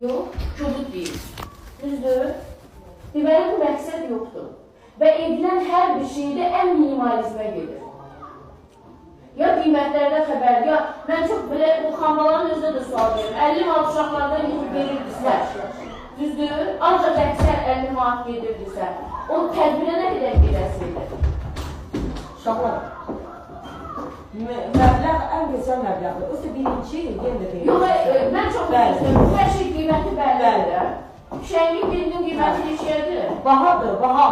Yox, kobud deyil. Düzdür? Deməli, bu məqsəd yoxdur. Və edilən hər bir şeydə ən minimalizmə gedir. Ya qiymətlərdə xəbər, ya mən çox belə o xambaların özünə də sual verir. 50 manat uşaqlardan yığıb verirdisə, düzdür? Ancaq əksər 50 manat gedirdisə, o tədbirə nə qədər gedəsidir? Uşaqlar, məbləğ ən gözəl məbləğdir. Özü birinci, yenə də deyil. Yox, mən çox istəyirəm. Hər şey qiyməti bəllidir. Şəhərin birinin qiyməti neçədir? Bahadır, baha.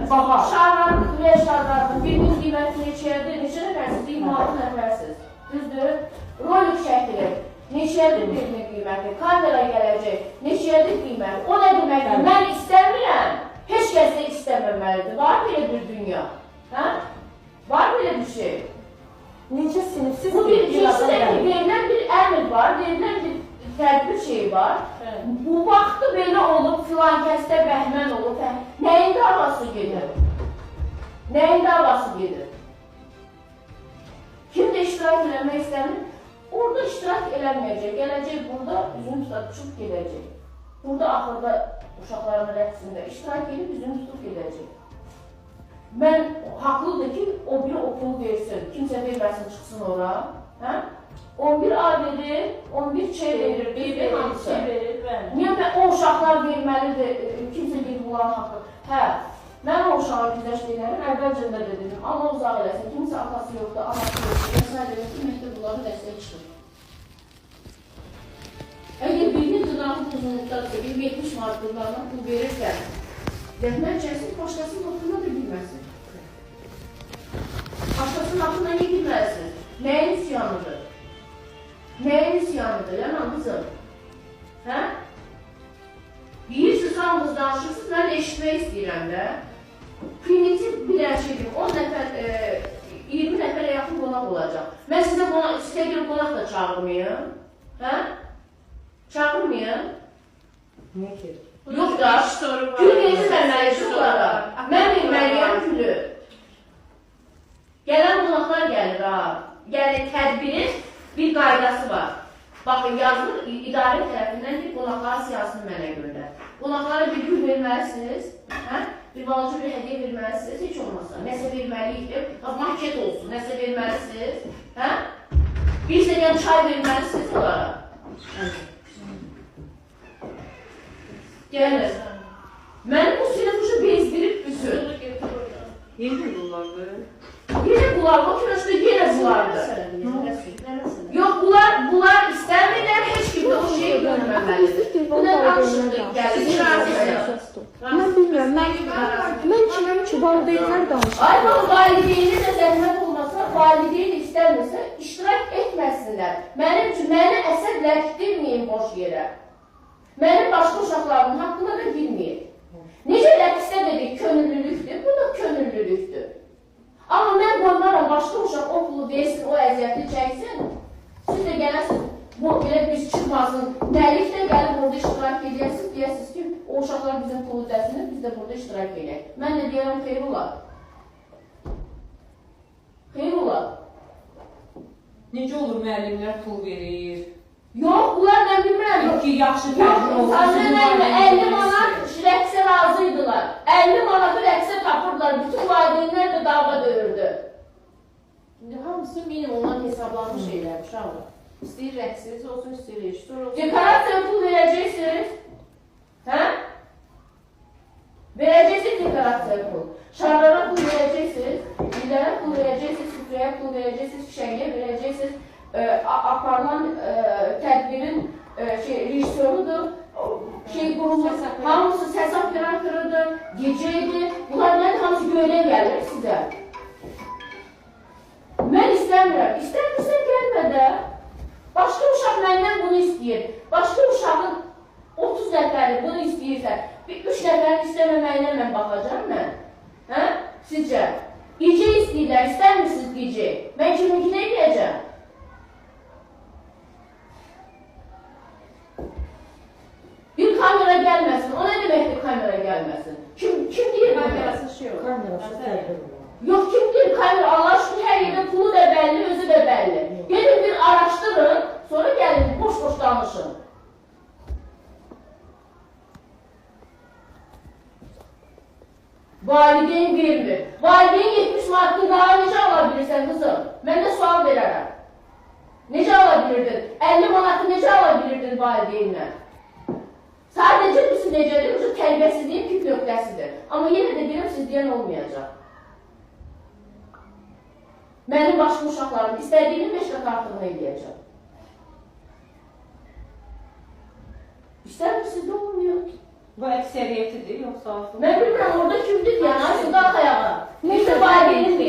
Baha. Şarlardır, şarlardır. Birinin qiyməti neçədir? Neçə nəfərsiz? 26 nəfərsiz. Düzdür? Rolik şəkili. Neçədir birinin qiyməti? Kamera gələcək. Neçədir qiyməti? O nə deməkdir? Mən istəmirəm. Heç kəs də istəməməlidir. Var belə bir dünya. Var belə bir şey. Necə sinifsiz bu bir ikincisi də ki, verilən bir əmr var, verilən bir tədbir şeyi var. Bu vaxtı belə olub, filan kəsdə bəhmən olub, nəyin davası gedir? Nəyin davası gedir? Kim də iştirak eləmək istəmir? Orada iştirak eləməyəcək, gələcək burada üzünü tutub gedəcək. Burada axırda uşaqların rəqsində iştirak edib üzünü tutub gedəcək. Mən haqlıdır ki, o biri okulu versin, kimsə verməsin, çıxsın ora. 11 A verir, 11 Ç verir, bir hansı? Niyə o uşaqlar verməlidir, kimsə bir bunların haqqı? Mən o uşağa güzəşdiklərim, əvvəlcəndə də dedim, Allah uzaq eləsin, kimsə atası yoxdur, anası yoxdur, məsələ demək ki, məktəb bunların dəstək çıxır. Əgər birinin dırnağın uzunluqdadırsa, bir 70 manat dırnağına pul verirsən, zəhmət çəksin, başqasının haqqında da bilməsin. Başqasının haqqında niyə bilməlisin? Nəyin üsyanıdır? Nəyin üsyanıdır, yanan qızım? Deyirsiniz, hamınız danışırsınız, mən də eşitmək istəyirəm də. Primitiv bir şeydir, 10 nəfər, 20 nəfərə yaxın qonaq olacaq. Mən sizə görə qonaq da çağırmayım. Çağırmayım. Niyə ki? Yox da, gül verilməməlidir onlara. Mən verməliyəm gülü. Gələn qonaqlar gəlir, yəni tədbirin bir qaydası var. Baxın, yazılır, idarə tərəfindən ki, qonaqların siyasını mənə göndər. Qonaqlara bir gül verməlisiniz, bir balaca bir hədiyyə verməlisiniz, heç olmazsa. Nəsə verməliyik, maket olsun, nəsə verməlisiniz. Bir səniyən çay verməlisiniz onlara. Gəlir. Mən bu sinifuşu bezdirib büsün. Yenə bunlardır. Yenə bunlar, o kürəşdə yenə bunlardır. Yox, bunlar istəmirlər, heç kimdə o şeyi görməməlidir. Buna danışıqdır, gəlir. Mən bilmirəm, mən kiməm ki, valideynlər danışır. Ay, bu valideyni də zəhmət olmasa, valideyn istəmirsə, iştirak etməsinlər. Mənim üçün, məni əsəbləşdirməyin boş yerə. Mənim başqa uşaqlarımın haqqında da bilməyir. Necə rəqsdə dedik, könüllülükdür, bu da könüllülükdür. Amma mən qoymaram, başqa uşaq o pulu versin, o əziyyətini çəksin. Siz də gələsiniz, bu belə biz çıxmasın, dəlik də gəlib orada iştirak edəsiniz, deyəsiniz ki, o uşaqlar bizim pulu dəsinir, biz də burada iştirak edək. Mən də deyərəm, xeyr olar. Xeyr olar. Necə olur müəllimlər pul verir? Yox, bunlar mən bilmirəm. Yox ki, yaxşı təmin olsun. 50 manat rəqsə razıydılar. 50 manatı rəqsə tapırdılar. Bütün valideynlər də dava döyürdü. Hamısı minimumdan hesablanmış şeylər, uşaqlar. İstəyir rəqsiniz olsun, istəyir rejissor olsun. Dekorasiya pul verəcəksiniz. Verəcəksiniz dekorasiya pul. Şarlara pul verəcəksiniz. Dillərə pul verəcəksiniz, süfrəyə pul verəcəksiniz, fişəngə verəcəksiniz. Aparılan tədbirin rejissorudur, hamısı səs operatorudur, gecəydir. Bunların hamısı göynə gəlir sizə. Mən istəmirəm. İstəmirsən gəlmə də. Başqa uşaq məndən bunu istəyir. Başqa uşağın 30 nəfəri bunu istəyirsə, 3 nəfərin istəməməyinə mən baxacam mən. Sizcə? Gecə istəyirlər, istəmirsiniz gecə. Mən kiminkinə eləyəcəm? Bir kamera gəlməsin. O nə deməkdir kamera gəlməsin? Kim deyir Kamerası şey olur. Kamerası tədbir olur. Yox, kim deyir kamera? Allah aşkına hər yerdə pulu da bəlli, özü də bəlli. Gelin bir araşdırın, sonra gəlin boş-boş danışın. Valideyn vermir. Valideyn 70 manatını daha necə ala bilirsən qızım? Mən də sual verərəm. Necə ala bilirdin? 50 manatı necə ala bilirdin valideynlə? Sadəcə biz necədir? Bu tərbiyəsizliyin pik nöqtəsidir. Amma yenə də deyirəm, siz deyən olmayacaq. Mənim başqa uşaqlarım istədiyini 5 qat artığını eləyəcəm. İstəmirsiniz, olmuyor. Bu əksəriyyətidir, yoxsa azı? Mən bilmirəm, orada kimdir yəni, aslında ayağa. Neyse valideynin